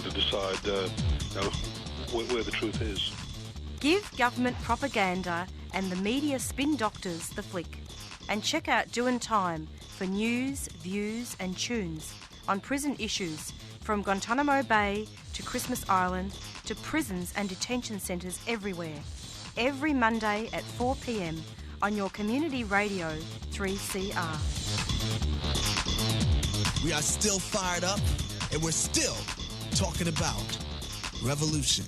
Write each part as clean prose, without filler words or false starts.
able to decide where the truth is. Give government propaganda and the media spin doctors the flick. And check out Doin Time for news, views and tunes on prison issues from Guantanamo Bay to Christmas Island to prisons and detention centres everywhere. Every Monday at 4 p.m. on your community radio 3CR. We are still fired up and we're still talking about revolution.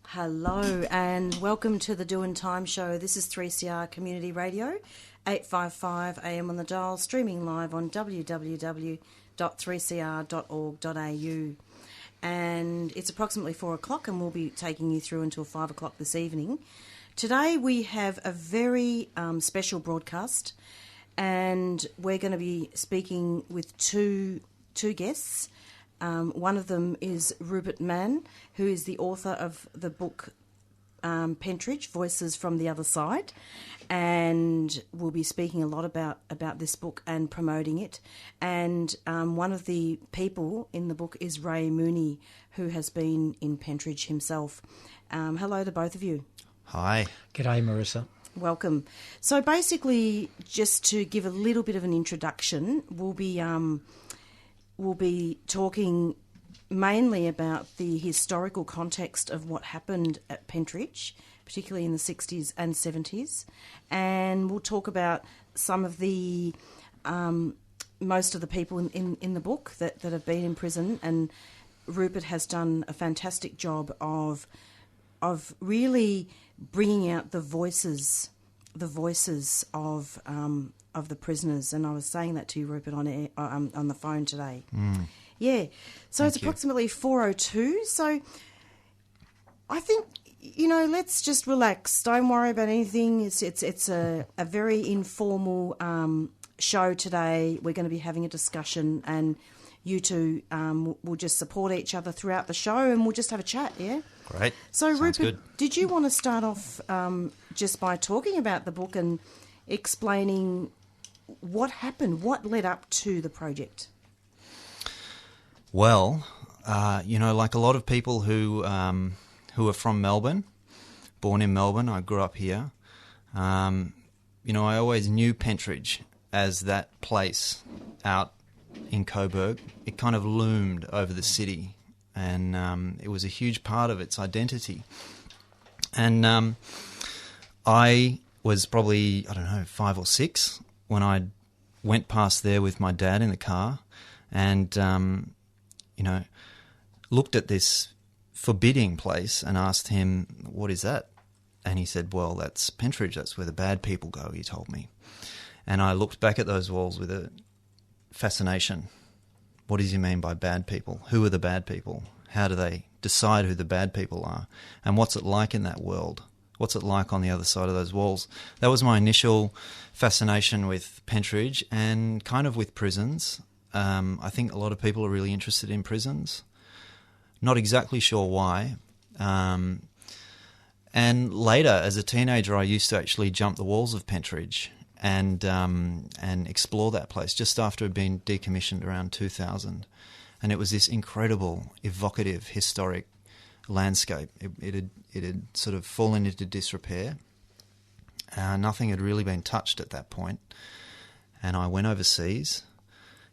Hello and welcome to the Doin Time show. This is 3CR Community Radio, 855 AM on the dial, streaming live on www.3cr.org.au. And it's approximately 4 o'clock and we'll be taking you through until 5 o'clock this evening. Today we have a very special broadcast and we're going to be speaking with two guests. One of them is Rupert Mann, who is the author of the book Pentridge, Voices from the Other Side, and we'll be speaking a lot about this book and promoting it. And one of the people in the book is Ray Mooney, who has been in Pentridge himself. Hello to both of you. Hi. G'day, Marissa. Welcome. So basically, just to give a little bit of an introduction, we'll be talking mainly about the historical context of what happened at Pentridge, particularly in the 60s and 70s. And we'll talk about some of the, most of the people in the book that have been in prison. And Rupert has done a fantastic job of really bringing out the voices of the prisoners, and I was saying that to you, Rupert, on the phone today. Yeah, so it's approximately 4:02. So I think let's just relax. Don't worry about anything. It's a very informal show today. We're going to be having a discussion, and you two will just support each other throughout the show, and we'll just have a chat. Yeah. Great. So Sounds Rupert, good. did you want to start off just by talking about the book and explaining what happened, what led up to the project? Well, like a lot of people who are from Melbourne, born in Melbourne, I grew up here. I always knew Pentridge as that place out in Coburg. It kind of loomed over the city, and it was a huge part of its identity. And I was probably, 5 or 6 when I went past there with my dad in the car and, looked at this forbidding place and asked him, what is that? And he said, well, that's Pentridge. That's where the bad people go, he told me. And I looked back at those walls with a fascination. What does he mean by bad people? Who are the bad people? How do they decide who the bad people are? And what's it like in that world? What's it like on the other side of those walls? That was my initial fascination with Pentridge and kind of with prisons. I think a lot of people are really interested in prisons. Not exactly sure why. And later, as a teenager, I used to actually jump the walls of Pentridge and explore that place just after it had been decommissioned around 2000. And it was this incredible, evocative, historic landscape. It had sort of fallen into disrepair. Nothing had really been touched at that point. And I went overseas,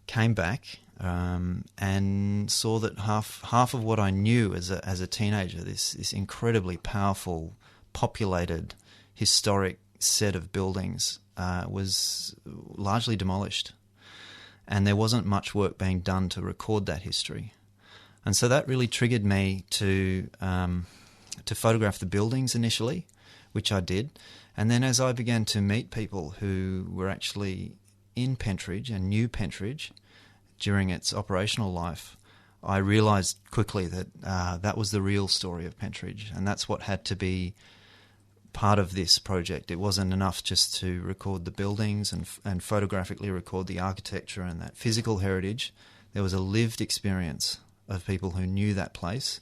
came back, and saw that half of what I knew as a teenager, this incredibly powerful, populated, historic set of buildings, was largely demolished. And there wasn't much work being done to record that history. And so that really triggered me to photograph the buildings initially, which I did. And then as I began to meet people who were actually in Pentridge and knew Pentridge during its operational life, I realised quickly that that was the real story of Pentridge, and that's what had to be part of this project. It wasn't enough just to record the buildings and photographically record the architecture and that physical heritage. There was a lived experience of people who knew that place,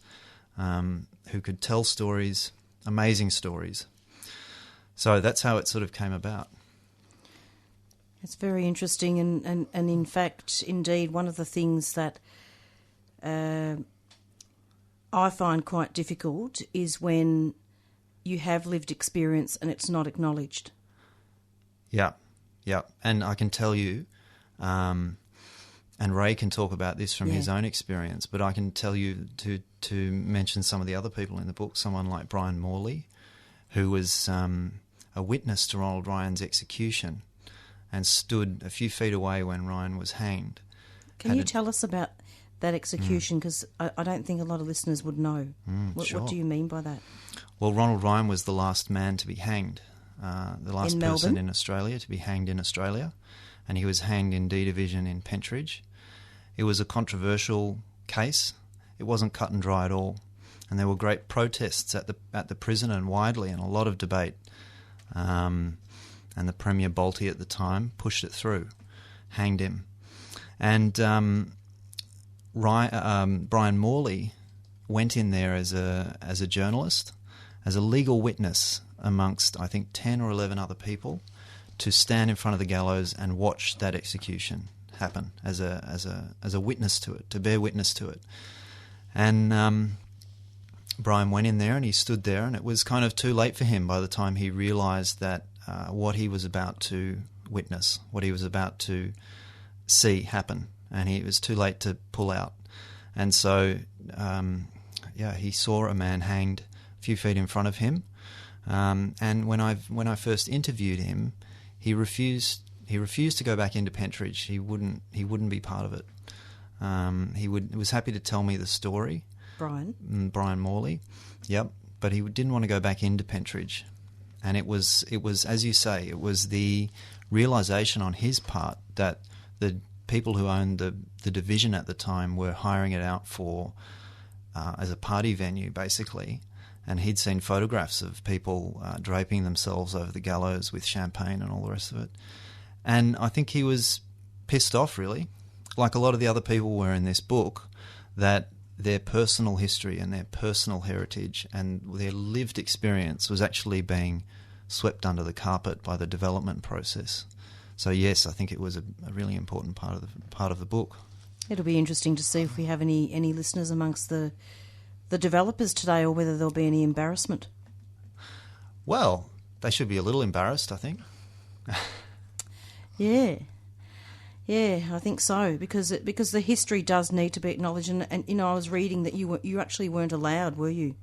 who could tell stories, amazing stories. So that's how it sort of came about. It's very interesting, and in fact, indeed, one of the things that I find quite difficult is when you have lived experience and it's not acknowledged. Yeah, yeah. And I can tell you, and Ray can talk about this from his own experience, but I can tell you to mention some of the other people in the book, someone like Brian Morley, who was a witness to Ronald Ryan's execution and stood a few feet away when Ryan was hanged. Can you tell us about that execution? Because I don't think a lot of listeners would know. Sure. What do you mean by that? Well, Ronald Ryan was the last man to be hanged, the last In person Melbourne? in Australia to be hanged in Australia, and he was hanged in D Division in Pentridge. It was a controversial case. It wasn't cut and dry at all, and there were great protests at the prison and widely, and a lot of debate. And the Premier Bolte at the time pushed it through, hanged him, and Brian Morley went in there as a journalist, as a legal witness amongst, I think, 10 or 11 other people, to stand in front of the gallows and watch that execution happen as a witness to it, to bear witness to it. And Brian went in there and he stood there, and it was kind of too late for him by the time he realised that what he was about to witness, what he was about to see happen, and it was too late to pull out. And so, he saw a man hanged a few feet in front of him. And when I first interviewed him, he refused to go back into Pentridge. He wouldn't be part of it. He was happy to tell me the story. Brian Morley, yep. But he didn't want to go back into Pentridge. And it was, as you say, it was the realisation on his part that the people who owned the division at the time were hiring it out for as a party venue, basically. And he'd seen photographs of people draping themselves over the gallows with champagne and all the rest of it. And I think he was pissed off, really, like a lot of the other people were in this book, that their personal history and their personal heritage and their lived experience was actually being swept under the carpet by the development process. So yes, I think it was a really important part of the book. It'll be interesting to see if we have any listeners amongst the developers today, or whether there'll be any embarrassment. Well, they should be a little embarrassed, I think. Yeah, I think so, because the history does need to be acknowledged, and I was reading that you actually weren't allowed, were you,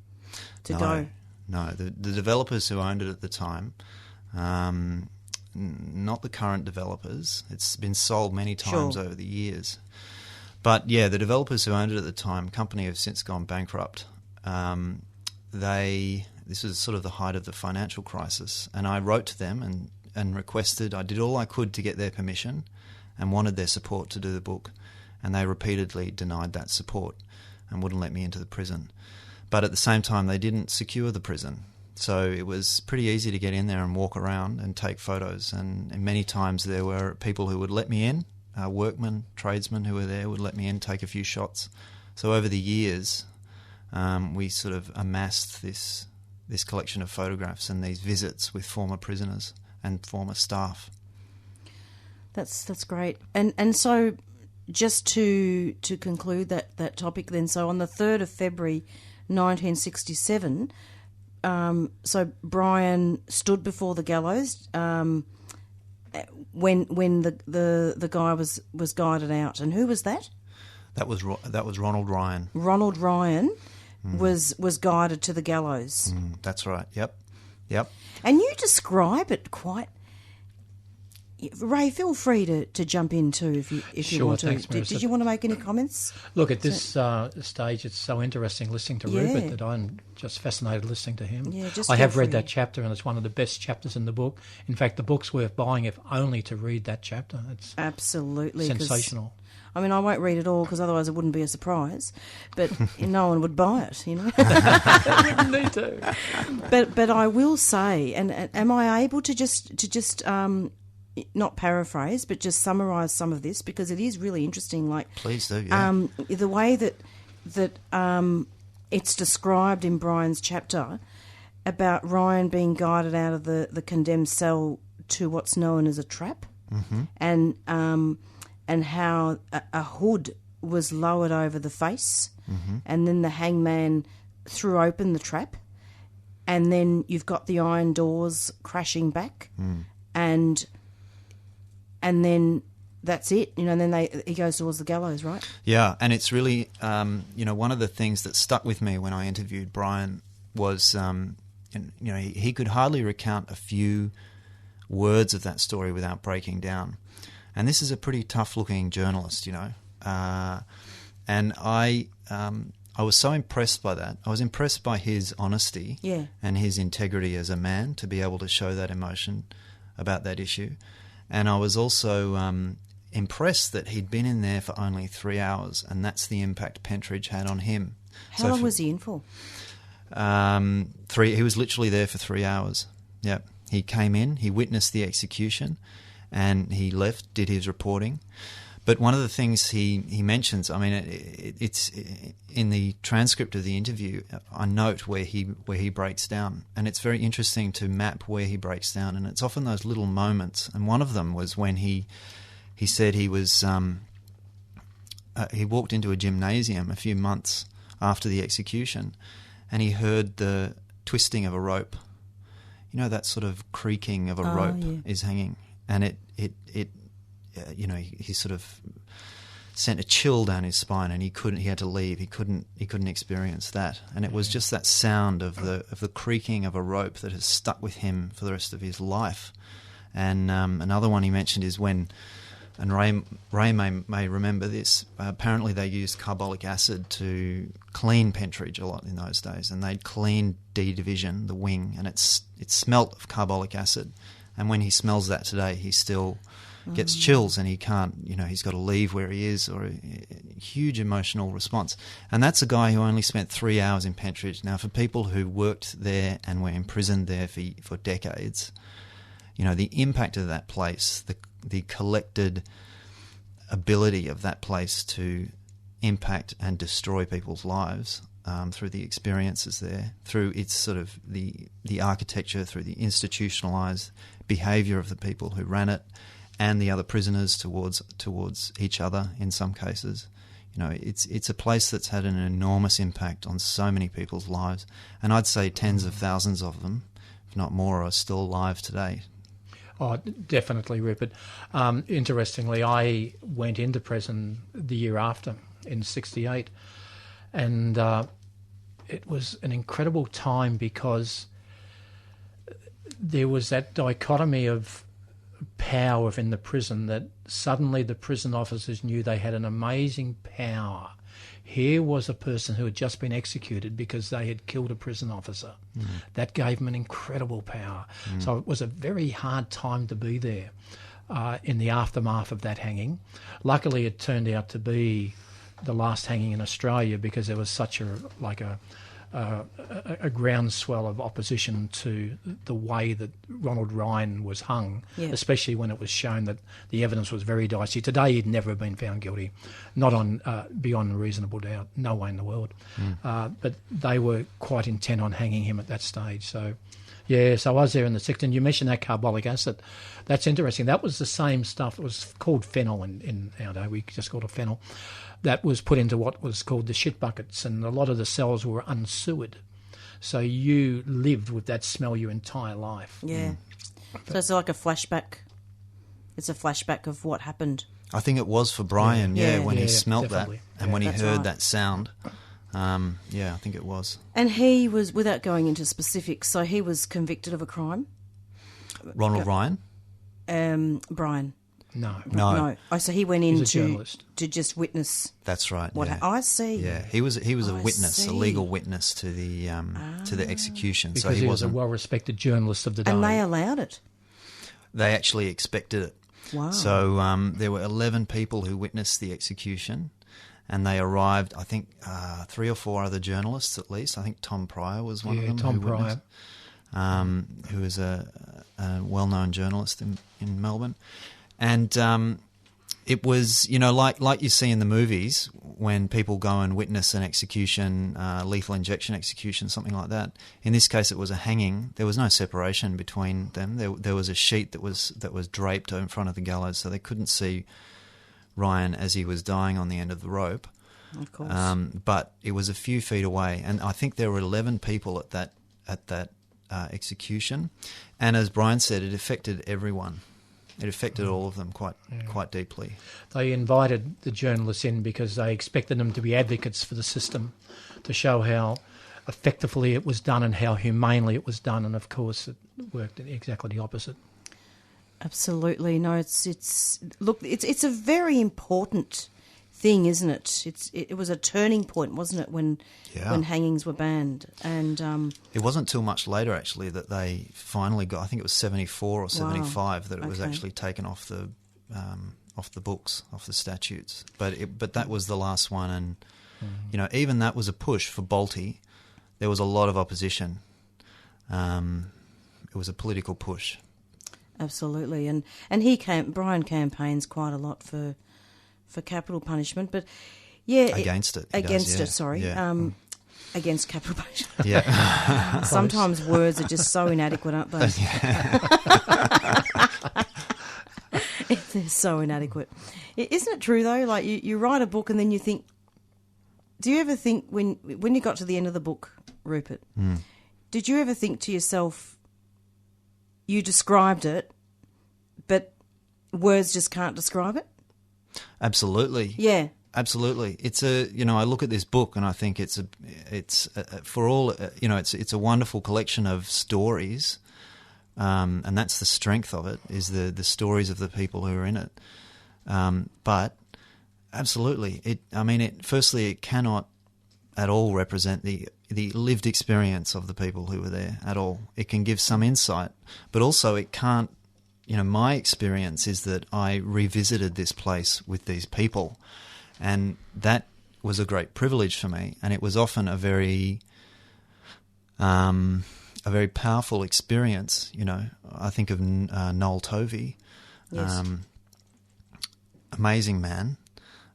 to go? No, the developers who owned it at the time, not the current developers. It's been sold many times over the years. But yeah, the developers who owned it at the time, company have since gone bankrupt. This was sort of the height of the financial crisis, and I wrote to them and requested, I did all I could to get their permission and wanted their support to do the book, and they repeatedly denied that support and wouldn't let me into the prison. But at the same time, they didn't secure the prison, so it was pretty easy to get in there and walk around and take photos, and many times there were people who would let me in, workmen, tradesmen who were there would let me in, take a few shots. So over the years, we sort of amassed this collection of photographs and these visits with former prisoners and former staff. That's great. And so just to conclude that topic then, so on the 3rd of February 1967, so Brian stood before the gallows when the guy was guided out. And who was that? That was Ronald Ryan. Ronald Ryan was guided to the gallows. That's right. Yep. And you describe it quite. Ray, feel free to jump in too if you want to. Thanks, did you want to make any comments? Look, at this stage, it's so interesting listening to Rupert that I'm just fascinated listening to him. Yeah, I have read that chapter, and it's one of the best chapters in the book. In fact, the book's worth buying if only to read that chapter. It's absolutely sensational. I mean, I won't read it all because otherwise it wouldn't be a surprise. But no one would buy it, They wouldn't need to. But I will say, and am I able to just not paraphrase, but just summarise some of this, because it is really interesting. Like, please do. Yeah. The way that it's described in Brian's chapter about Ryan being guided out of the condemned cell to what's known as a trap, and how a hood was lowered over the face, and then the hangman threw open the trap, and then you've got the iron doors crashing back, and then that's it, and then he goes towards the gallows, right? Yeah, and it's really, one of the things that stuck with me when I interviewed Brian was, he could hardly recount a few words of that story without breaking down. And this is a pretty tough-looking journalist, and I was so impressed by that. I was impressed by his honesty and his integrity as a man to be able to show that emotion about that issue. And I was also impressed that he'd been in there for only 3 hours, and that's the impact Pentridge had on him. How long was he in for? 3. He was literally there for 3 hours. Yep. He came in, he witnessed the execution, and he left, did his reporting. But one of the things he mentions, I mean, it's in the transcript of the interview, I note where he breaks down, and it's very interesting to map where he breaks down, and it's often those little moments. And one of them was when he said he was he walked into a gymnasium a few months after the execution, and he heard the twisting of a rope. That sort of creaking of a rope is hanging, and it he sort of sent a chill down his spine, and he had to leave. He couldn't experience that, and it was just that sound of the creaking of a rope that has stuck with him for the rest of his life. And another one he mentioned is when, and Ray may remember this. Apparently, they used carbolic acid to clean Pentridge a lot in those days, and they'd cleaned D Division, the wing, and it smelt of carbolic acid. And when he smells that today, he still gets chills, and he can't. He's got to leave where he is, or a huge emotional response. And that's a guy who only spent 3 hours in Pentridge. Now, for people who worked there and were imprisoned there for decades, the impact of that place, the collected ability of that place to impact and destroy people's lives through the experiences there, through its sort of the architecture, through the institutionalised behaviour of the people who ran it and the other prisoners towards each other in some cases. It's a place that's had an enormous impact on so many people's lives, and I'd say tens of thousands of them, if not more, are still alive today. Oh, definitely, Rupert. Interestingly, I went into prison the year after, in 1968, and it was an incredible time because there was that dichotomy of power within the prison that suddenly the prison officers knew they had an amazing power. Here was a person who had just been executed because they had killed a prison officer. That gave them an incredible power. So it was a very hard time to be there in the aftermath of that hanging. Luckily, it turned out to be the last hanging in Australia because there was such a groundswell of opposition to the way that Ronald Ryan was hung, especially when it was shown that the evidence was very dicey. Today, he'd never have been found guilty, not on beyond a reasonable doubt, no way in the world. But they were quite intent on hanging him at that stage. So, so I was there in the 60s. And you mentioned that carbolic acid. That's interesting. That was the same stuff. It was called phenol in our day. We just called it phenol. That was put into what was called the shit buckets, and a lot of the cells were unsewered. So you lived with that smell your entire life. Yeah. So it's like a flashback. It's a flashback of what happened. I think it was for Brian, when he smelt definitely. that and when he heard right. that sound. I think it was. And he was, without going into specifics, so he was convicted of a crime? Ronald Ryan? Brian. No. Oh, so he went in to just witness. That's right. I see. Yeah, he was a witness, a legal witness to the execution. Because so he was a well-respected journalist of the day. And they allowed it. They actually expected it. Wow. So there were 11 people who witnessed the execution, and they arrived. I think 3 or 4 other journalists at least. I think Tom Pryor was one of them. Tom Pryor, who is a well-known journalist in Melbourne. And it was, like you see in the movies when people go and witness an execution, lethal injection execution, something like that. In this case, it was a hanging. There was no separation between them. There was a sheet that was draped in front of the gallows, so they couldn't see Ryan as he was dying on the end of the rope. Of course. But it was a few feet away, and I think there were 11 people at that execution. And as Brian said, it affected everyone. It affected all of them quite deeply. They invited the journalists in because they expected them to be advocates for the system, to show how effectively it was done and how humanely it was done. And of course, it worked exactly the opposite. Absolutely. No, it's a very important thing, isn't it? It was a turning point, wasn't it, when hangings were banned? And it wasn't till much later actually that they finally got. I think it was 74 or 75 that it was actually taken off the books, off the statutes. But that was the last one, and you know, even that was a push for Balti. There was a lot of opposition. It was a political push. Absolutely, and Brian campaigns quite a lot for capital punishment, but against it. Against capital punishment. Yeah. Sometimes words are just so inadequate, aren't they? They're so inadequate. Isn't it true though? Like you write a book and then you think. Do you ever think when you got to the end of the book, Rupert? Did you ever think to yourself, you described it, but words just can't describe it? Absolutely. Yeah. Absolutely. It's I look at this book and I think it's for all, it's a wonderful collection of stories, and that's the strength of it, is the stories of the people who are in it. But absolutely, firstly, it cannot at all represent the lived experience of the people who were there at all. It can give some insight, but also it can't. My experience is that I revisited this place with these people, and that was a great privilege for me. And it was often a very powerful experience. I think of Noel Tovey, yes. Amazing man,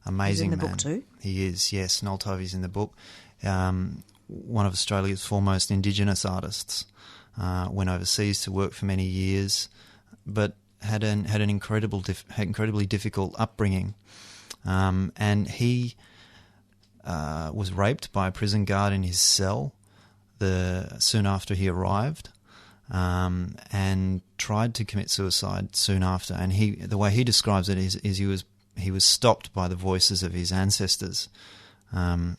amazing man. He's in the book too? He is, yes. Noel Tovey's in the book. One of Australia's foremost Indigenous artists. Went overseas to work for many years, but had an incredibly difficult upbringing, and he was raped by a prison guard in his cell soon after he arrived, and tried to commit suicide soon after. And the way he describes it is he was stopped by the voices of his ancestors, oh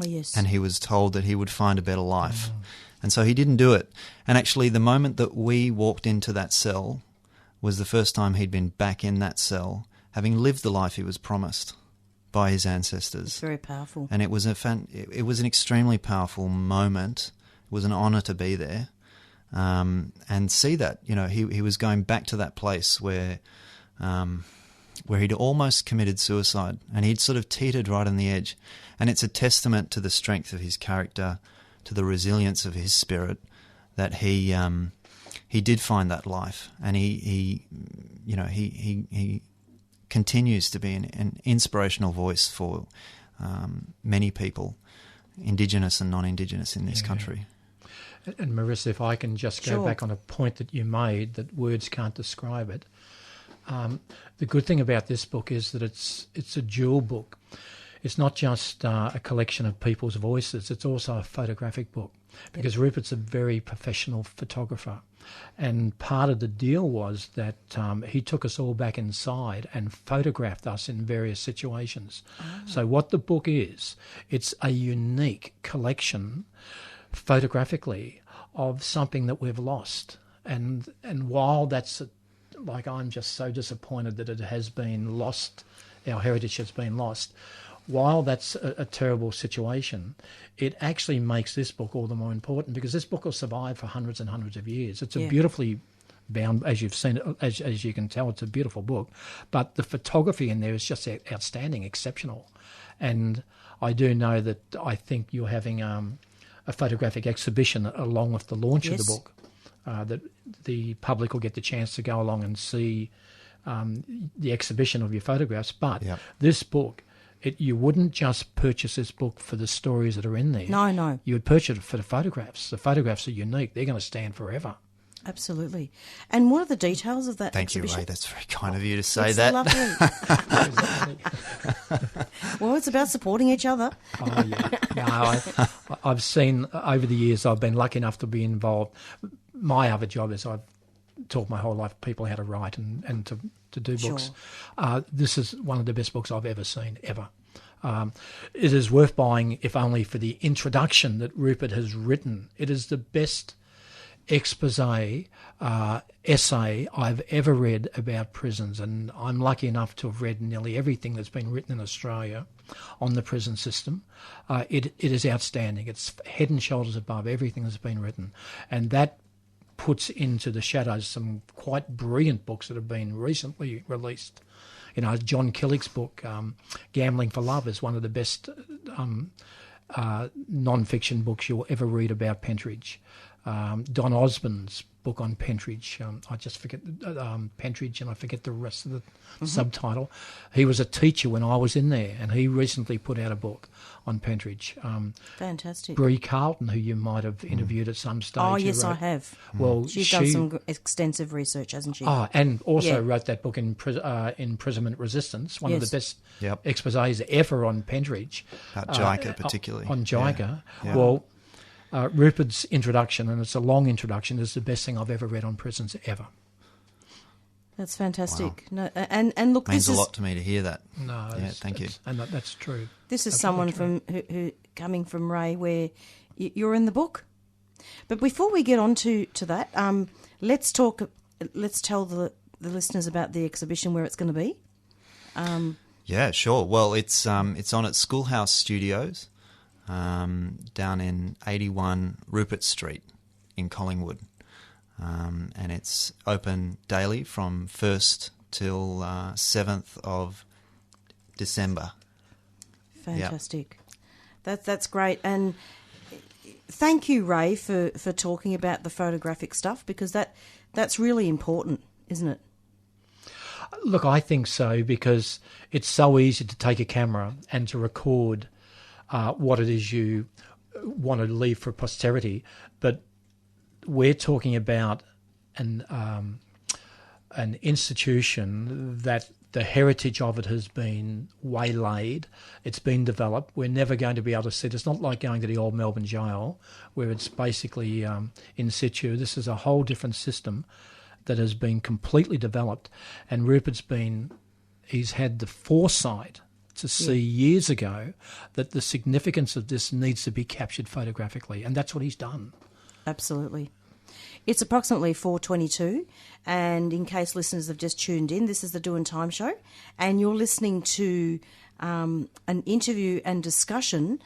yes, and he was told that he would find a better life. And so he didn't do it. And actually the moment that we walked into that cell was the first time he'd been back in that cell, having lived the life he was promised by his ancestors. It's very powerful. And it was an extremely powerful moment. It was an honour to be there, and see that. He was going back to that place where he'd almost committed suicide, and he'd sort of teetered right on the edge. And it's a testament to the strength of his character, to the resilience of his spirit, that he did find that life, and he continues to be an inspirational voice for many people, Indigenous and non-Indigenous, in this country. And Marissa, if I can just go back on a point that you made, that words can't describe it. The good thing about this book is that it's a dual book. It's not just a collection of people's voices, it's also a photographic book, because Rupert's a very professional photographer. And part of the deal was that he took us all back inside and photographed us in various situations. So what the book is, it's a unique collection photographically of something that we've lost. And while that's, I'm just so disappointed that it has been lost, our heritage has been lost, while that's a terrible situation, it actually makes this book all the more important, because this book will survive for hundreds and hundreds of years. It's a beautifully bound, as you've seen, as you can tell, it's a beautiful book. But the photography in there is just outstanding, exceptional. And I do know that I think you're having a photographic exhibition along with the launch of the book, that the public will get the chance to go along and see the exhibition of your photographs. But this book, you wouldn't just purchase this book for the stories that are in there. No. You would purchase it for the photographs. The photographs are unique. They're going to stand forever. Absolutely. And what are the details of that Thank you, exhibition? Ray. That's very kind of you to say It's that. lovely. Well, it's about supporting each other. Oh, yeah. No, I've seen, over the years, I've been lucky enough to be involved. My other job is I've taught my whole life people how to write and to do books. This is one of the best books I've ever seen, ever. It is worth buying, if only for the introduction that Rupert has written. It is the best expose essay I've ever read about prisons, and I'm lucky enough to have read nearly everything that's been written in Australia on the prison system. It is outstanding. It's head and shoulders above everything that's been written, and that puts into the shadows some quite brilliant books that have been recently released. You know, John Killick's book, Gambling for Love, is one of the best non-fiction books you'll ever read about Pentridge. Don Osmond's book on Pentridge, I just forget Pentridge, and I forget the rest of the subtitle. He was a teacher when I was in there, and he recently put out a book on Pentridge. Fantastic. Bree Carlton, who you might have interviewed at some stage. Oh, yes, I have. Well, She's done some extensive research, hasn't she? Oh, and also wrote that book in Imprisonment Resistance, one of the best exposés ever on Pentridge. About JICA particularly. On JICA. Yeah. Well, Rupert's introduction, and it's a long introduction, is the best thing I've ever read on prisons ever. That's fantastic. Wow. No, and look, means this a is lot to me to hear that. No, thank you. And that's true. This is someone from who coming from Ray, where you're in the book. But before we get on to that, let's tell the listeners about the exhibition, where it's going to be. Yeah, sure. Well, it's on at Schoolhouse Studios, down in 81 Rupert Street in Collingwood. And it's open daily from 1st till 7th of December. Fantastic. Yep. That's great. And thank you, Ray, for talking about the photographic stuff, because that's really important, isn't it? Look, I think so, because it's so easy to take a camera and to record what it is you want to leave for posterity. But we're talking about an institution that the heritage of it has been waylaid. It's been developed. We're never going to be able to see it. It's not like going to the old Melbourne jail, where it's basically in situ. This is a whole different system that has been completely developed. And he's had the foresight to see years ago that the significance of this needs to be captured photographically. And that's what he's done. Absolutely. It's approximately 4:22, and in case listeners have just tuned in, this is the Doin Time show, and you're listening to an interview and discussion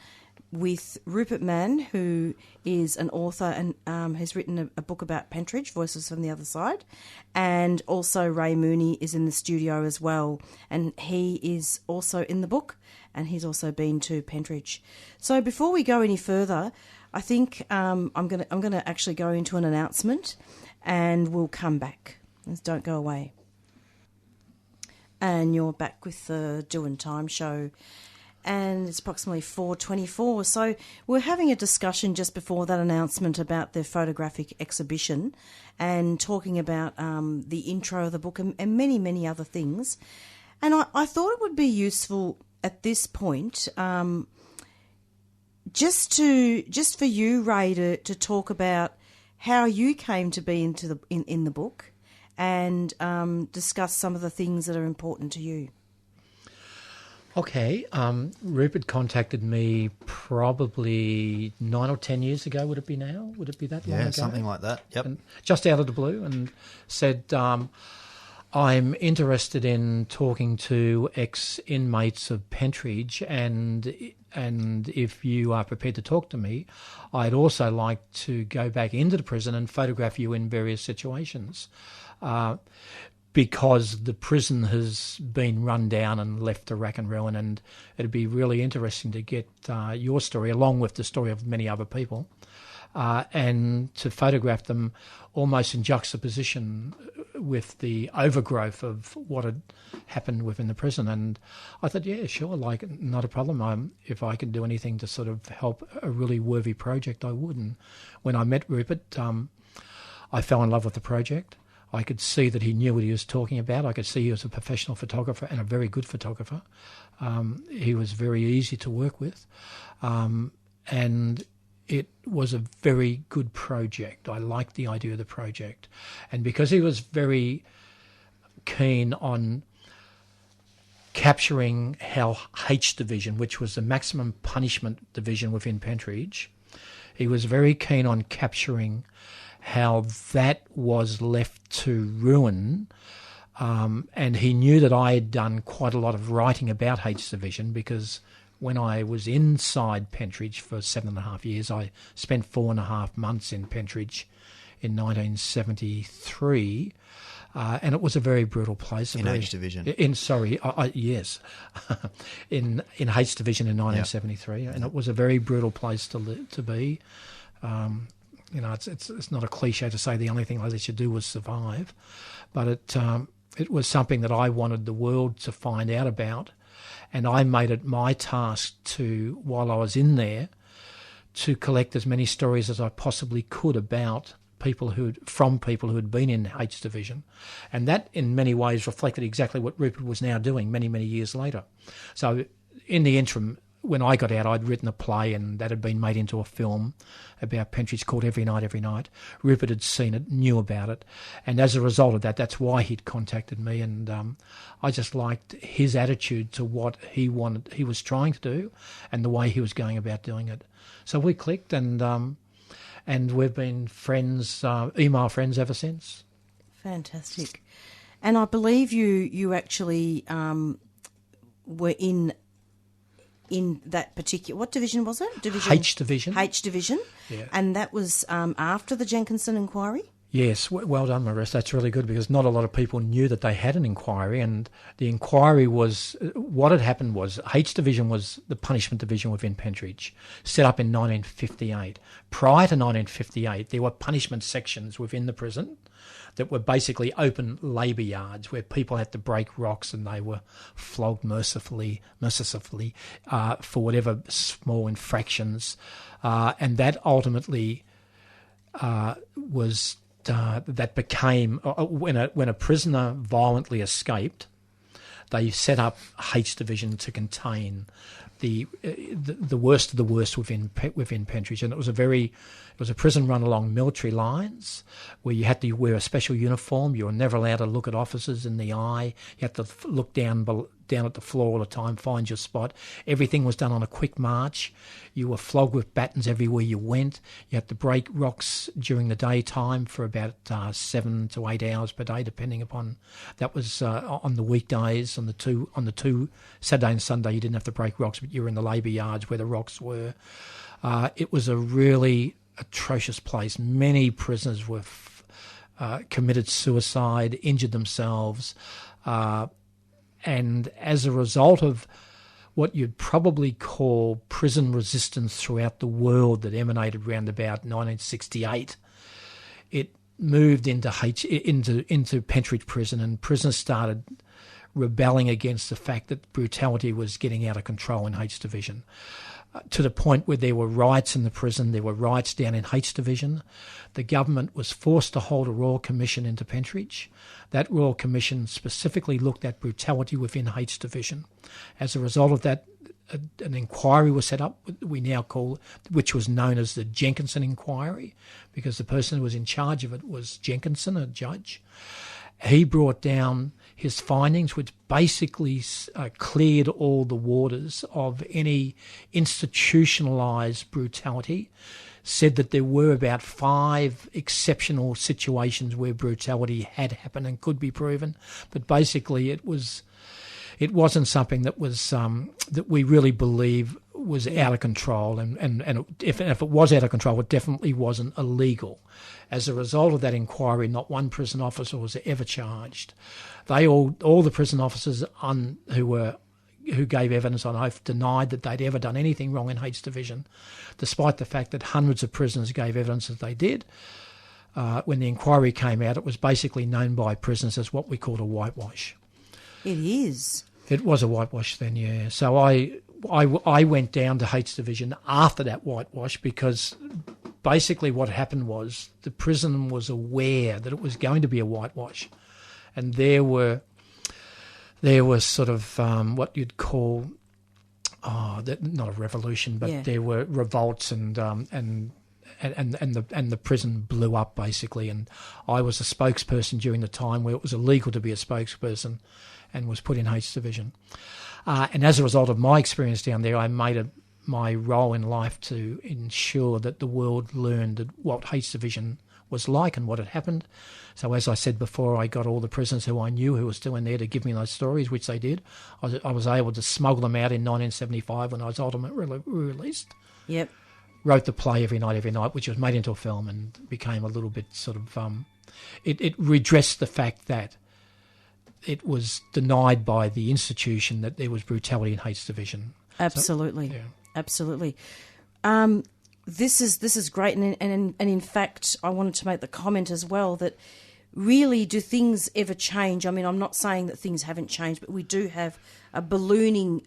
with Rupert Mann, who is an author and has written a book about Pentridge, Voices from the Other Side, and also Ray Mooney is in the studio as well, and he is also in the book, and he's also been to Pentridge. So before we go any further, I think I'm going to actually go into an announcement, and we'll come back. Don't go away. And you're back with the Doin Time show, and it's approximately 4:24. So we're having a discussion just before that announcement about the photographic exhibition, and talking about the intro of the book and many, many other things. And I thought it would be useful at this point. Just for you, Ray, to talk about how you came to be in the book, and discuss some of the things that are important to you. Okay. Rupert contacted me probably 9 or 10 years ago. Would it be now? Would it be that long ago? Yeah, something like that. Yep. And just out of the blue, and said, I'm interested in talking to ex-inmates of Pentridge, and if you are prepared to talk to me, I'd also like to go back into the prison and photograph you in various situations, because the prison has been run down and left to rack and ruin, and it'd be really interesting to get your story, along with the story of many other people, and to photograph them almost in juxtaposition with the overgrowth of what had happened within the prison. And I thought, yeah, sure, not a problem. If I could do anything to sort of help a really worthy project, I would. And when I met Rupert, I fell in love with the project. I could see that he knew what he was talking about. I could see he was a professional photographer and a very good photographer. He was very easy to work with. And it was a very good project. I liked the idea of the project. And because he was very keen on capturing how H Division, which was the maximum punishment division within Pentridge, he was very keen on capturing how that was left to ruin. And he knew that I had done quite a lot of writing about H Division, because when I was inside Pentridge for 7.5 years, I spent 4.5 months in Pentridge in 1973, and it was a very brutal place. In H Division? Yes. in H Division in 1973, and it was a very brutal place to be. It's not a cliche to say the only thing they should do was survive, but it was something that I wanted the world to find out about, and I made it my task to, while I was in there, to collect as many stories as I possibly could about people who had been in H Division, and that in many ways reflected exactly what Rupert was now doing many, many years later. So in the interim, when I got out, I'd written a play, and that had been made into a film about Pentridge called Every Night, Every Night. Rupert had seen it, knew about it, and as a result of that, that's why he'd contacted me, and I just liked his attitude to what he was trying to do, and the way he was going about doing it. So we clicked, and we've been friends, email friends ever since. Fantastic. And I believe you actually were in that particular... What division was it? H Division. H Division. Yeah. And that was after the Jenkinson inquiry? Yes, well done, Marissa. That's really good, because not a lot of people knew that they had an inquiry, and the inquiry was... What had happened was H Division was the punishment division within Pentridge, set up in 1958. Prior to 1958, there were punishment sections within the prison that were basically open labour yards where people had to break rocks and they were flogged mercifully for whatever small infractions. And that ultimately was... that became, when a prisoner violently escaped, they set up H Division to contain the worst of the worst within Pentridge, and it was a prison run along military lines where you had to wear a special uniform. You were never allowed to look at officers in the eye. You had to look down at the floor all the time, find your spot. Everything was done on a quick march. You were flogged with batons everywhere you went. You had to break rocks during the daytime for about 7 to 8 hours per day, depending upon... That was on the weekdays. On the two Saturday and Sunday, you didn't have to break rocks, but you were in the labour yards where the rocks were. It was a really atrocious place. Many prisoners were committed suicide, injured themselves, and as a result of what you'd probably call prison resistance throughout the world that emanated around about 1968, it moved into Pentridge Prison, and prisoners started rebelling against the fact that brutality was getting out of control in H Division. To the point where there were riots in the prison, there were riots down in H Division. The government was forced to hold a royal commission into Pentridge. That royal commission specifically looked at brutality within H Division. As a result of that, an inquiry was set up, we now call, which was known as the Jenkinson inquiry, because the person who was in charge of it was Jenkinson, a judge. He brought down his findings, which basically cleared all the waters of any institutionalised brutality, said that there were about 5 exceptional situations where brutality had happened and could be proven, but basically it wasn't something that was that we really believe was out of control, and if it was out of control, it definitely wasn't illegal. As a result of that inquiry, not one prison officer was ever charged. All the prison officers who gave evidence on oath denied that they'd ever done anything wrong in H Division, despite the fact that hundreds of prisoners gave evidence that they did. When the inquiry came out, it was basically known by prisoners as what we called a whitewash. It is. It was a whitewash then, yeah. So I went down to H Division after that whitewash because basically what happened was the prison was aware that it was going to be a whitewash, and there were sort of what you'd call not a revolution, but there were revolts and the prison blew up basically. And I was a spokesperson during the time where it was illegal to be a spokesperson, and was put in H Division. And as a result of my experience down there, I made my role in life to ensure that the world learned what H Division was like and what had happened. So as I said before, I got all the prisoners who I knew who were still in there to give me those stories, which they did. I was able to smuggle them out in 1975 when I was ultimately released. Yep. Wrote the play Every Night, which was made into a film and became a little bit sort of... It redressed the fact that it was denied by the institution that there was brutality in H Division. Absolutely. So, yeah. Absolutely. This is great, and in fact, I wanted to make the comment as well that really, do things ever change? I mean, I'm not saying that things haven't changed, but we do have a ballooning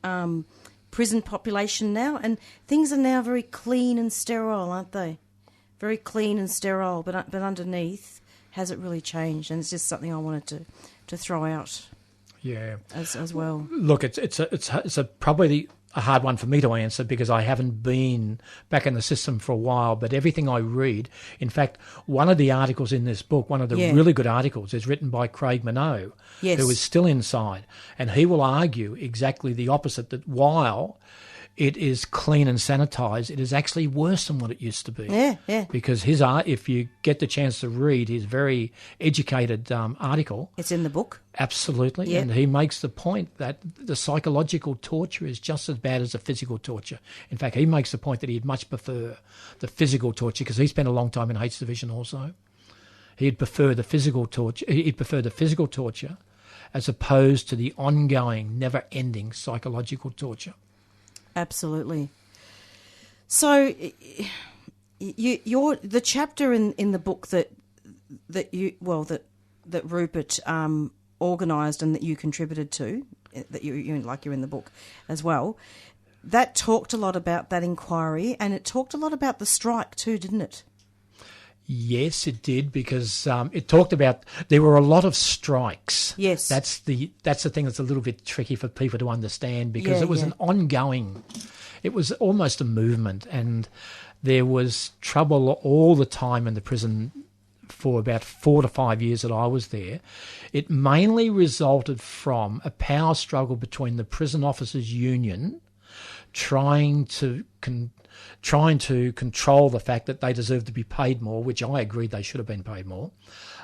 prison population now, and things are now very clean and sterile, aren't they? Very clean and sterile, but underneath, has it really changed? And it's just something I wanted to throw out. Yeah, as well. Look, it's probably a hard one for me to answer because I haven't been back in the system for a while, but everything I read, in fact, one of the articles in this book, one of the really good articles, is written by Craig Minogue, who is still inside, and he will argue exactly the opposite, that while it is clean and sanitised, it is actually worse than what it used to be. Yeah. Because his art, if you get the chance to read his very educated article... It's in the book. Absolutely. Yep. And he makes the point that the psychological torture is just as bad as the physical torture. In fact, he makes the point that he'd much prefer the physical torture because he spent a long time in H Division also. He'd prefer the physical torture. He'd prefer the physical torture as opposed to the ongoing, never-ending psychological torture. Absolutely. So, you're the chapter in the book that Rupert organised and that you contributed to, that you're in the book as well. That talked a lot about that inquiry, and it talked a lot about the strike too, didn't it? Yes, it did, because it talked about there were a lot of strikes. Yes, that's the thing that's a little bit tricky for people to understand, because it was an ongoing. It was almost a movement, and there was trouble all the time in the prison for about 4 to 5 years that I was there. It mainly resulted from a power struggle between the prison officers' union trying to control the fact that they deserved to be paid more, which I agreed they should have been paid more,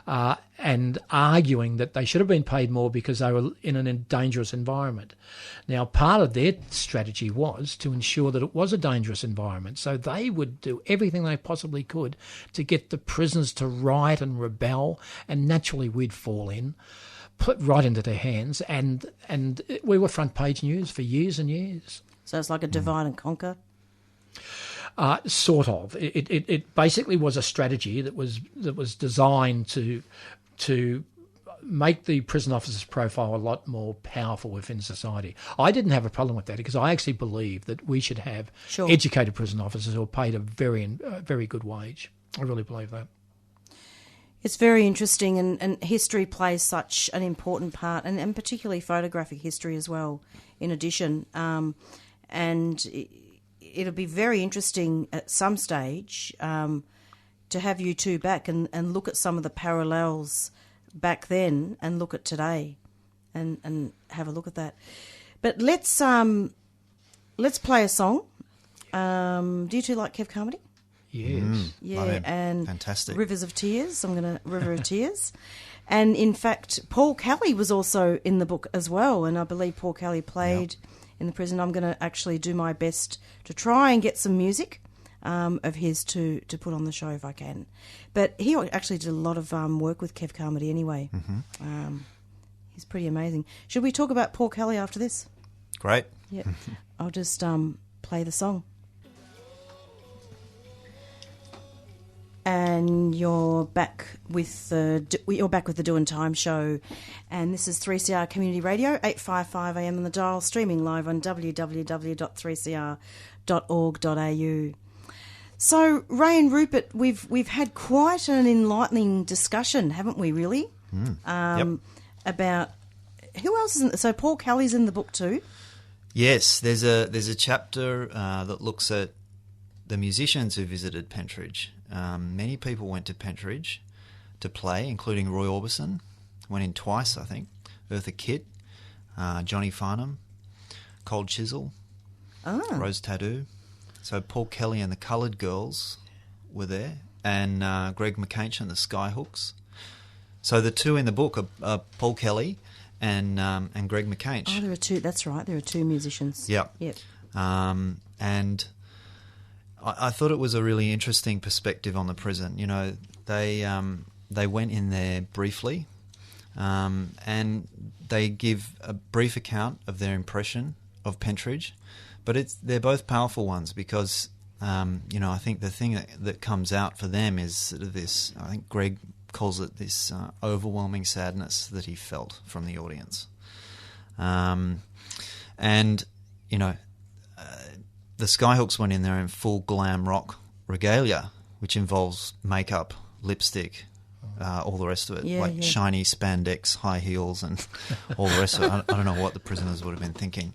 and arguing that they should have been paid more because they were in a dangerous environment. Now, part of their strategy was to ensure that it was a dangerous environment, so they would do everything they possibly could to get the prisoners to riot and rebel, and naturally we'd fall in, put right into their hands, and we were front page news for years and years. So it's like a divide and conquer? Sort of. It basically was a strategy that was designed to make the prison officer's profile a lot more powerful within society. I didn't have a problem with that because I actually believe that we should have educated prison officers who are paid a very good wage. I really believe that. It's very interesting, and history plays such an important part, and particularly photographic history as well, in addition. And it'll be very interesting at some stage to have you two back and look at some of the parallels back then and look at today and have a look at that. But let's play a song. Do you two like Kev Carmody? Yes. Yeah, and fantastic. Rivers of Tears. River of Tears. And in fact, Paul Kelly was also in the book as well, and I believe Paul Kelly played in the prison. I'm going to actually do my best to try and get some music of his to put on the show if I can. But he actually did a lot of work with Kev Carmody anyway. Mm-hmm. He's pretty amazing. Should we talk about Paul Kelly after this? Great. Yeah. I'll just play the song. And you're back with the Doin Time show, and this is 3CR Community Radio, 855 AM on the dial, streaming live on www.3cr.org.au. So, Ray and Rupert, we've had quite an enlightening discussion, haven't we, really? Yep. About who else is in so Paul Kelly's in the book too? Yes, there's a chapter that looks at the musicians who visited Pentridge. Many people went to Pentridge to play, including Roy Orbison. Went in twice, I think. Eartha Kitt, Johnny Farnham, Cold Chisel, Rose Tattoo. So Paul Kelly and the Coloured Girls were there, and Greg McCainch and the Skyhooks. So the two in the book are Paul Kelly and Greg McCainch. Oh, there are two. That's right. There are two musicians. Yep. And I thought it was a really interesting perspective on the prison. You know, they went in there briefly, and they give a brief account of their impression of Pentridge, but they're both powerful ones because I think the thing that comes out for them is sort of this. I think Greg calls it this overwhelming sadness that he felt from the audience, and the Skyhooks went in there in full glam rock regalia, which involves makeup, lipstick, all the rest of it, shiny spandex, high heels, and all the rest of it. I don't know what the prisoners would have been thinking.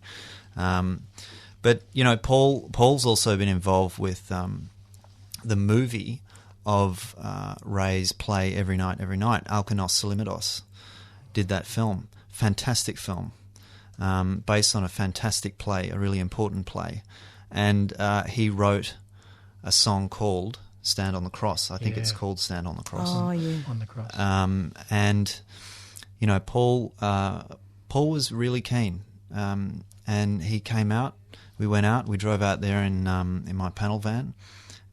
But, Paul's also been involved with the movie of Ray's play Every Night, Alkanos Salimidos, did that film. Fantastic film, based on a fantastic play, a really important play. And he wrote a song called Stand on the Cross. I think it's called Stand on the Cross. Oh, yeah. On the Cross. And, Paul was really keen. And he came out. We went out. We drove out there in my panel van,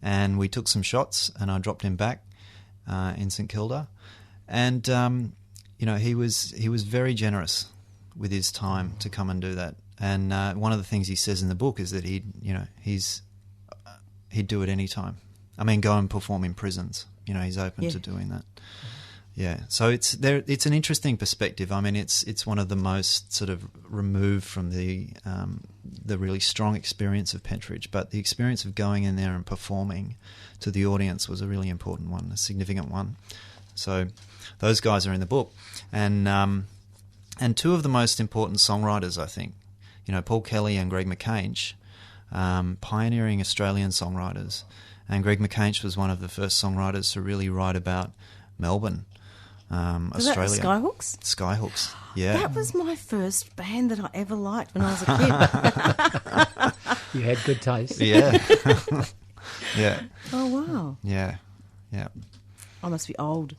and we took some shots. And I dropped him back in St Kilda, and he was very generous with his time to come and do that. And one of the things he says in the book is that he'd do it any time. I mean, go and perform in prisons. He's open to doing that. Yeah, so it's an interesting perspective. I mean, it's one of the most sort of removed from the really strong experience of Pentridge, but the experience of going in there and performing to the audience was a really important one, a significant one. So those guys are in the book, and two of the most important songwriters, I think, Paul Kelly and Greg McCainch, pioneering Australian songwriters, and Greg McCainch was one of the first songwriters to really write about Melbourne. Was Australia. that the Skyhooks? Skyhooks, yeah. That was my first band that I ever liked when I was a kid. You had good taste. Yeah. Yeah. Oh, wow. Yeah. I must be old.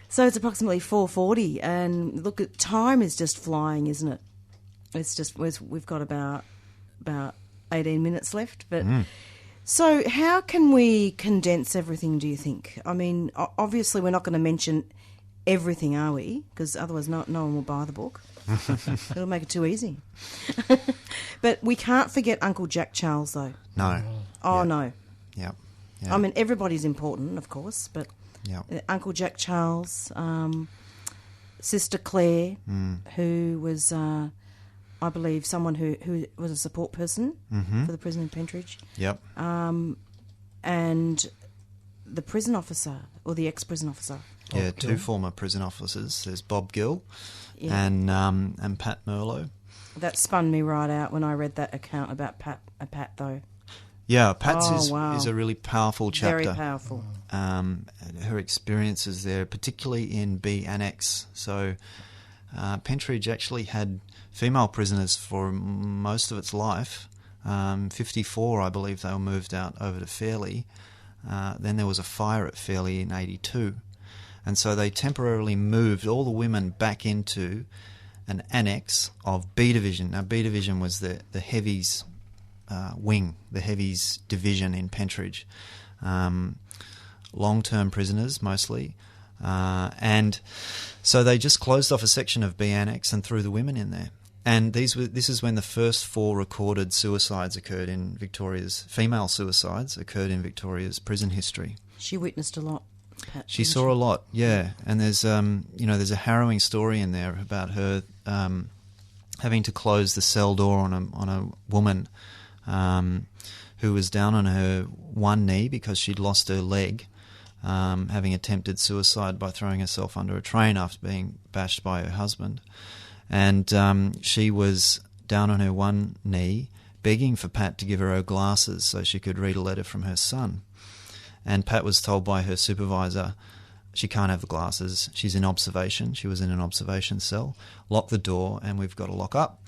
So it's approximately 4:40, and look, time is just flying, isn't it? It's just we've got about 18 minutes left, but. So how can we condense everything, do you think? I mean, obviously we're not going to mention everything, are we? Because otherwise no one will buy the book. It'll make it too easy. But we can't forget Uncle Jack Charles, though. No. Oh, no. Yeah. I mean, everybody's important, of course, but Uncle Jack Charles, Sister Claire, who was... I believe someone who was a support person for the prison in Pentridge. Yep. And the prison officer, or the ex-prison officer. Yeah, two former prison officers. There's Bob Gill and Pat Merlo. That spun me right out when I read that account about Pat though. Yeah, Pat's is a really powerful chapter. Very powerful. Her experiences there, particularly in B Annex. So Pentridge actually had female prisoners for most of its life. 54, I believe, they were moved out over to Fairley. Then there was a fire at Fairley in 82. And so they temporarily moved all the women back into an annex of B Division. Now, B Division was the heavies wing, the heavies division in Pentridge. Long-term prisoners, mostly. And so they just closed off a section of B Annex and threw the women in there. And this is when the first 4 recorded suicides occurred in Victoria's... Female suicides occurred in Victoria's prison history. She witnessed a lot, Pat. She saw a lot, yeah. And there's a harrowing story in there about her having to close the cell door on a woman who was down on her one knee because she'd lost her leg, having attempted suicide by throwing herself under a train after being bashed by her husband. And she was down on her one knee, begging for Pat to give her glasses so she could read a letter from her son. And Pat was told by her supervisor, she can't have the glasses, she's in observation. She was in an observation cell. Lock the door and we've got to lock up.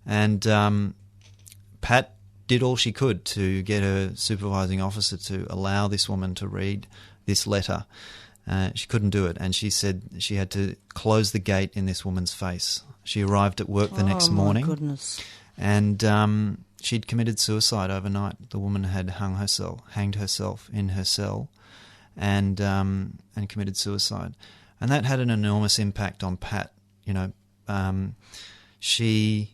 And Pat did all she could to get her supervising officer to allow this woman to read this letter. She couldn't do it, and she said she had to close the gate in this woman's face. She arrived at work the next morning. Oh, my goodness. And she'd committed suicide overnight. The woman had hanged herself in her cell and committed suicide. And that had an enormous impact on Pat. She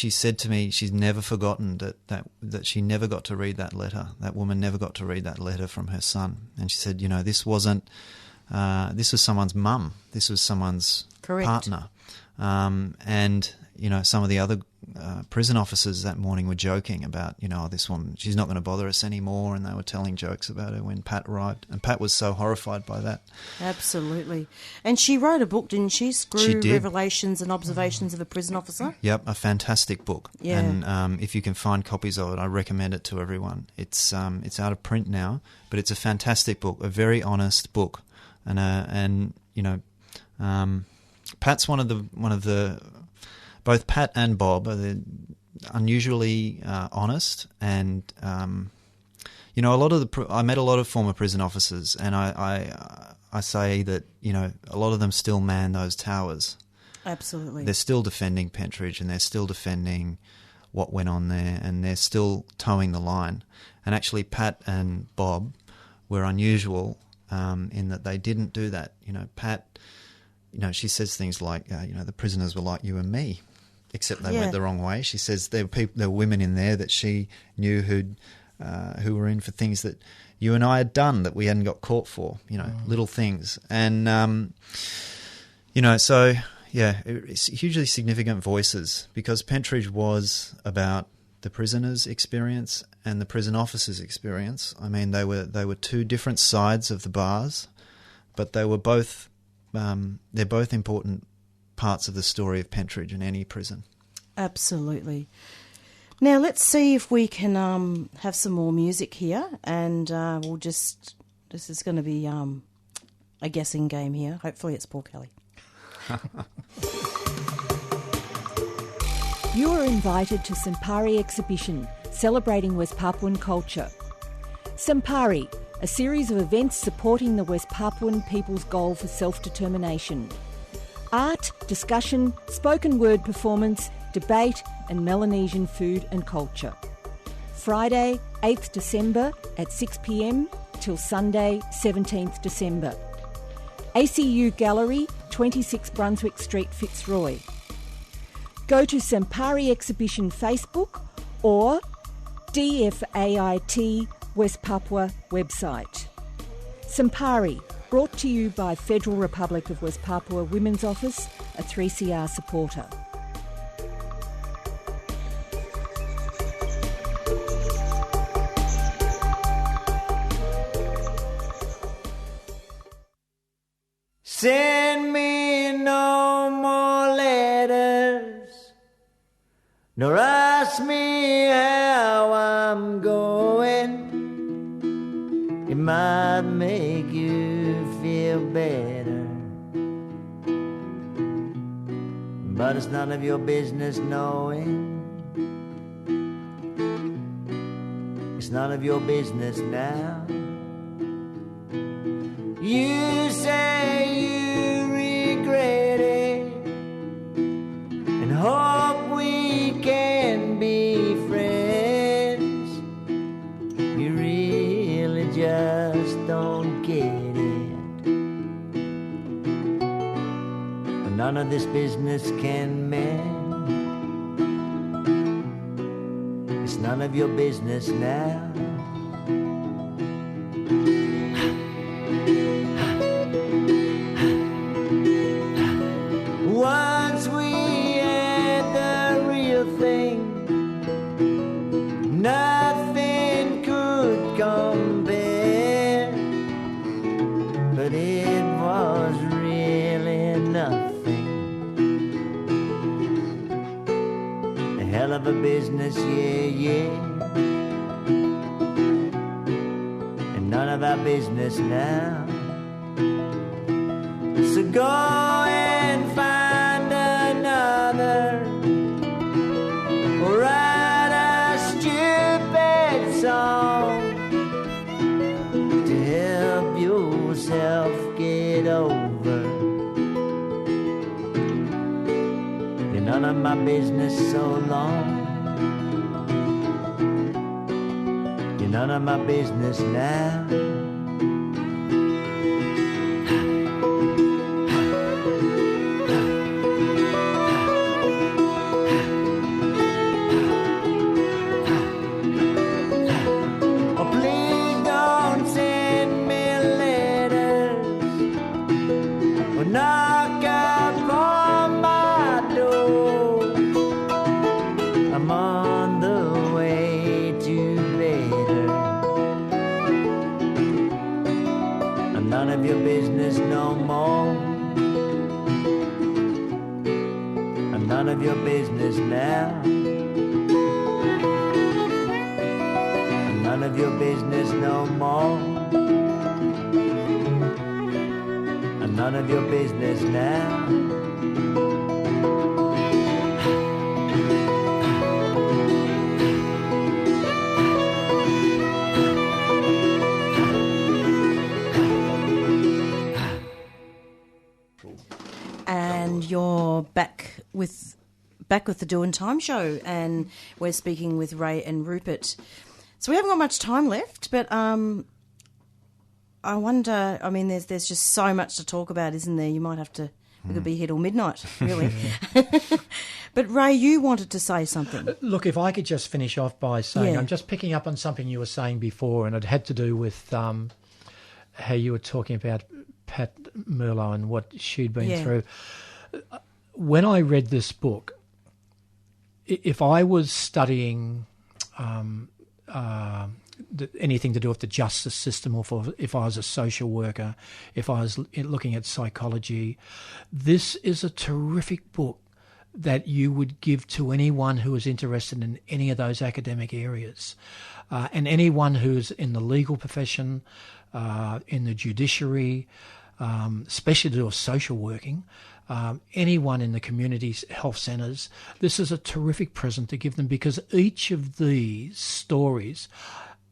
said to me she's never forgotten that she never got to read that letter. That woman never got to read that letter from her son. And she said, this was someone's mum. This was someone's partner. And some of the other prison officers that morning were joking about, this woman, she's not going to bother us anymore, and they were telling jokes about her when Pat arrived. And Pat was so horrified by that. Absolutely. And she wrote a book, didn't she? She did. Revelations and Observations of a Prison Officer. Yep, a fantastic book. Yeah. And if you can find copies of it, I recommend it to everyone. It's out of print now, but it's a fantastic book, a very honest book. Pat's one of the both Pat and Bob are unusually honest, and I met a lot of former prison officers, and I say that a lot of them still man those towers. Absolutely, they're still defending Pentridge, and they're still defending what went on there, and they're still towing the line. And actually, Pat and Bob were unusual in that they didn't do that. Pat. She says things like, the prisoners were like you and me, except they went the wrong way. She says there were women in there that she knew who were in for things that you and I had done that we hadn't got caught for, little things. And, it's hugely significant voices, because Pentridge was about the prisoner's experience and the prison officer's experience. I mean, they were two different sides of the bars, but they were both... they're both important parts of the story of Pentridge in any prison. Absolutely. Now let's see if we can have some more music here, and this is going to be a guessing game here. Hopefully it's Paul Kelly. You are invited to Sampari exhibition, celebrating West Papuan culture. Sampari, a series of events supporting the West Papuan people's goal for self-determination. Art, discussion, spoken word performance, debate and Melanesian food and culture. Friday, 8th December at 6 p.m. till Sunday, 17th December. ACU Gallery, 26 Brunswick Street, Fitzroy. Go to Sampari Exhibition Facebook or DFAIT West Papua website. Sampari, brought to you by Federal Republic of West Papua Women's Office, a 3CR supporter. Send me no more letters, nor ask me how I'm going. It might make you feel better, but it's none of your business knowing. It's none of your business now. You say you regret it and hope we can be friends. You really just don't get it. But none of this business can mend. It's none of your business now. Once we had the real thing, a business, yeah. And none of our business now. So go and find another, or write a stupid song to help yourself get over. You're none of my business so long. You're none of my business now. None of your business no more. I'm none of your business now. I'm none of your business no more. I'm none of your business now. You're back with the Doin Time show, and we're speaking with Ray and Rupert. So we haven't got much time left, but I wonder. I mean, there's just so much to talk about, isn't there? You might have to. We could be here till midnight, really. But Ray, you wanted to say something. Look, if I could just finish off by saying, I'm just picking up on something you were saying before, and it had to do with how you were talking about Pat Merlo and what she'd been through. When I read this book, if I was studying anything to do with the justice system, or if I was a social worker, if I was looking at psychology, this is a terrific book that you would give to anyone who is interested in any of those academic areas, and anyone who's in the legal profession, in the judiciary, especially to do with social working. Anyone in the community's health centres, this is a terrific present to give them, because each of these stories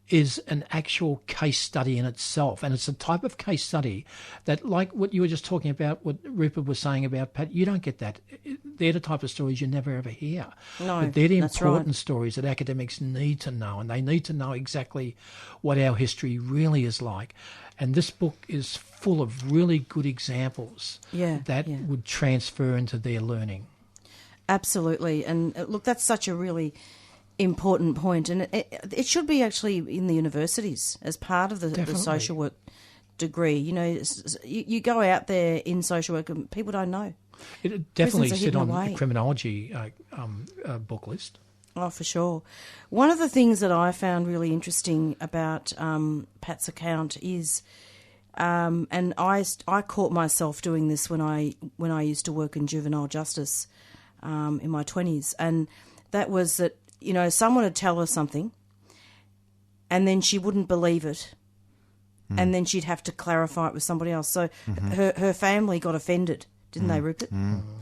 is an actual case study in itself, and it's a type of case study that, like what you were just talking about, what Rupert was saying about Pat, you don't get that. They're the type of stories you never ever hear. No, but they're the important stories that academics need to know, and they need to know exactly what our history really is like. And this book is full of really good examples that would transfer into their learning. Absolutely. And look, that's such a really important point. And it should be actually in the universities as part of the social work degree. You know, you go out there in social work and people don't know. It definitely sit on the criminology book list. Oh, for sure. One of the things that I found really interesting about Pat's account is, and I caught myself doing this when I used to work in juvenile justice in my 20s, and that was that, you know, someone would tell her something, and then she wouldn't believe it, and then she'd have to clarify it with somebody else. So her family got offended. Didn't they, Rupert?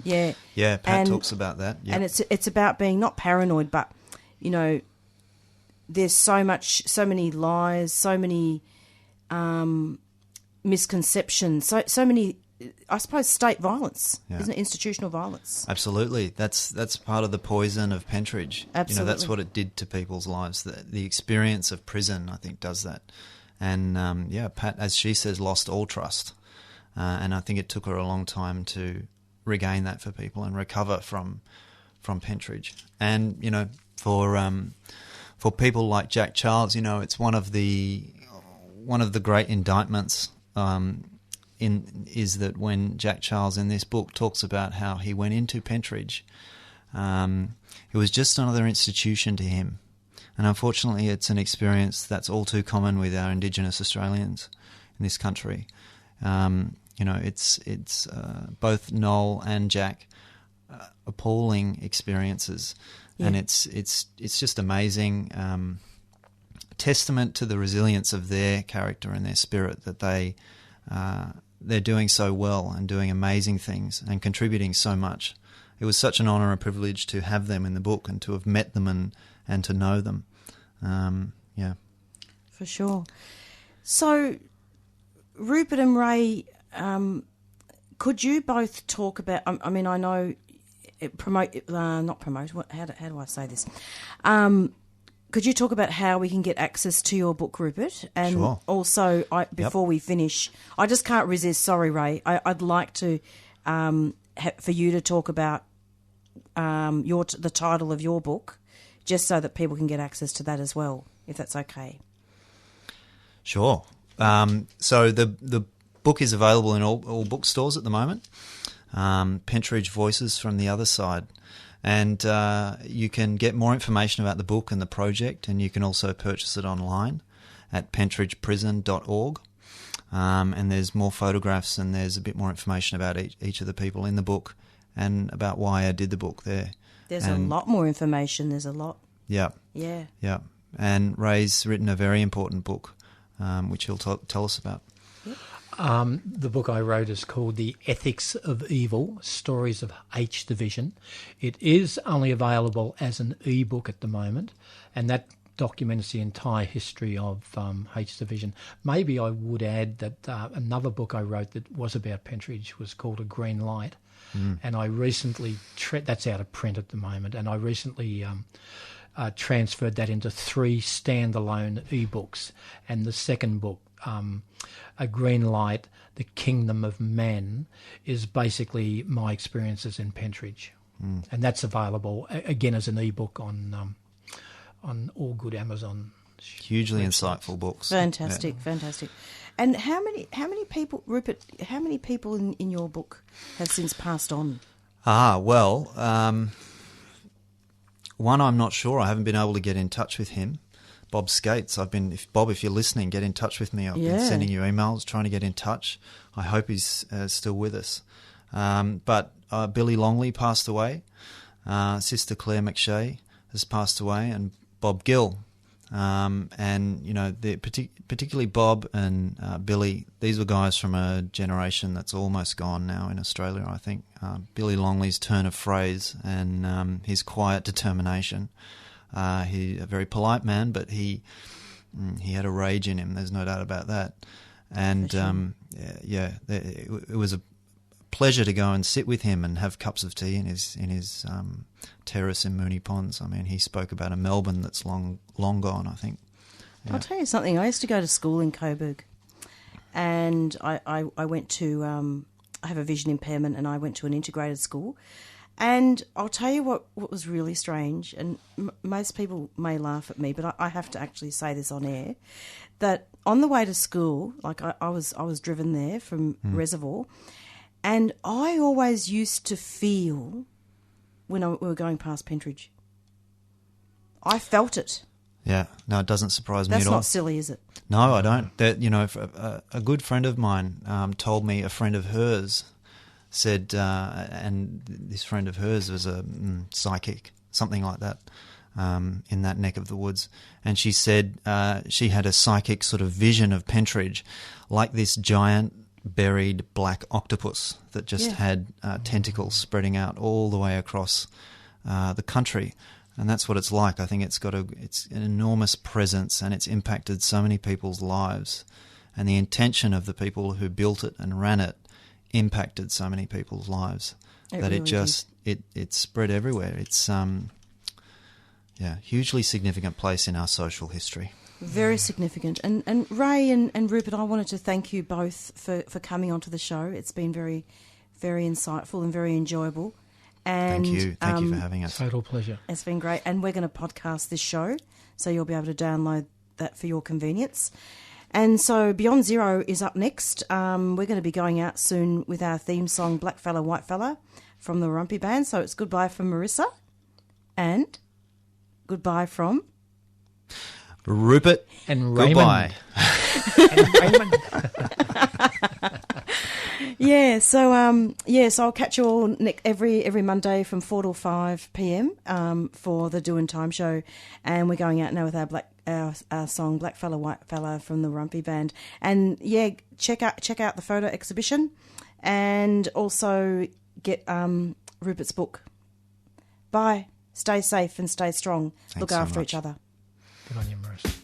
Yeah. Yeah, Pat talks about that. Yep. And it's about being not paranoid, but, you know, there's so many lies, so many misconceptions, so many, I suppose, state violence, isn't it? Institutional violence. Absolutely. That's part of the poison of Pentridge. Absolutely. You know, that's what it did to people's lives. The experience of prison, I think, does that. And, Pat, as she says, lost all trust. And I think it took her a long time to regain that for people and recover from Pentridge. And, you know, for people like Jack Charles, you know, it's one of the great indictments is that when Jack Charles in this book talks about how he went into Pentridge, it was just another institution to him. And unfortunately, it's an experience that's all too common with our Indigenous Australians in this country. You know, it's both Noel and Jack appalling experiences and it's just amazing. Testament to the resilience of their character and their spirit that they're doing so well and doing amazing things and contributing so much. It was such an honour and privilege to have them in the book and to have met them and to know them. For sure. So, Rupert and Ray, could you both talk about? I mean, I know not promote. How do I say this? Could you talk about how we can get access to your book, Rupert? And sure. Also, before we finish, I just can't resist. Sorry, Ray. I'd like to for you to talk about the title of your book, just so that people can get access to that as well, if that's okay. Sure. So the book is available in all bookstores at the moment. Pentridge Voices from the Other Side. And you can get more information about the book and the project, and you can also purchase it online at pentridgeprison.org. And there's more photographs and there's a bit more information about each of the people in the book and about why I did the book there. There's a lot more information. There's a lot. Yeah. Yeah. Yeah. And Ray's written a very important book, which he'll tell us about. The book I wrote is called The Ethics of Evil, Stories of H Division. It is only available as an e-book at the moment, and that documents the entire history of H Division. Maybe I would add that another book I wrote that was about Pentridge was called A Green Light, and I recently, that's out of print at the moment, and I recently transferred that into 3 standalone e-books, and the second book, A Green Light, The Kingdom of Men, is basically my experiences in Pentridge. And that's available, again, as an e-book on all good Amazon. Hugely websites. Insightful books. Fantastic, fantastic. And how many people, Rupert, how many people in your book have since passed on? Well, one I'm not sure. I haven't been able to get in touch with him. Bob Skates. Bob, if you're listening, get in touch with me. I've been sending you emails, trying to get in touch. I hope he's still with us. But Billy Longley passed away. Sister Claire McShay has passed away, and Bob Gill. And, you know, particularly Bob and Billy, these were guys from a generation that's almost gone now in Australia, I think. Billy Longley's turn of phrase and his quiet determination. He's a very polite man, but he had a rage in him. There's no doubt about that. And it was a pleasure to go and sit with him and have cups of tea in his terrace in Mooney Ponds. I mean, he spoke about a Melbourne that's long gone, I think. Yeah. I'll tell you something. I used to go to school in Coburg, and I went to I have a vision impairment, and I went to an integrated school. And I'll tell you what was really strange, and most people may laugh at me, but I have to actually say this on air, that on the way to school, like I was driven there from Reservoir, and I always used to feel when we were going past Pentridge. I felt it. Yeah, no, it doesn't surprise me at all. That's not silly, is it? No, I don't. That, you know, a good friend of mine told me a friend of hers said, and this friend of hers was a psychic, something like that, in that neck of the woods. And she said she had a psychic sort of vision of Pentridge, like this giant buried black octopus that just had tentacles spreading out all the way across the country. And that's what it's like. I think it's an enormous presence, and it's impacted so many people's lives. And the intention of the people who built it and ran it impacted so many people's lives it spread everywhere. It's hugely significant place in our social history. Very significant. And Ray and Rupert, I wanted to thank you both for coming onto the show. It's been very, very insightful and very enjoyable. And Thank you for having us. Total pleasure. It's been great. And we're going to podcast this show, so you'll be able to download that for your convenience. And so Beyond Zero is up next. We're going to be going out soon with our theme song, Black Fella, White Fella, from the Rumpy Band. So it's goodbye from Marissa and goodbye from Rupert and Raymond. Goodbye. And Raymond. Yeah, so I'll catch you all every Monday from 4 till 5 p.m. For the Doin Time show, and we're going out now with our song Black Fella White Fella from the Rumpy Band. And yeah, check out the photo exhibition, and also get Rupert's book. Bye. Stay safe and stay strong. Thanks Look so after much. each other. Good on you, Marissa.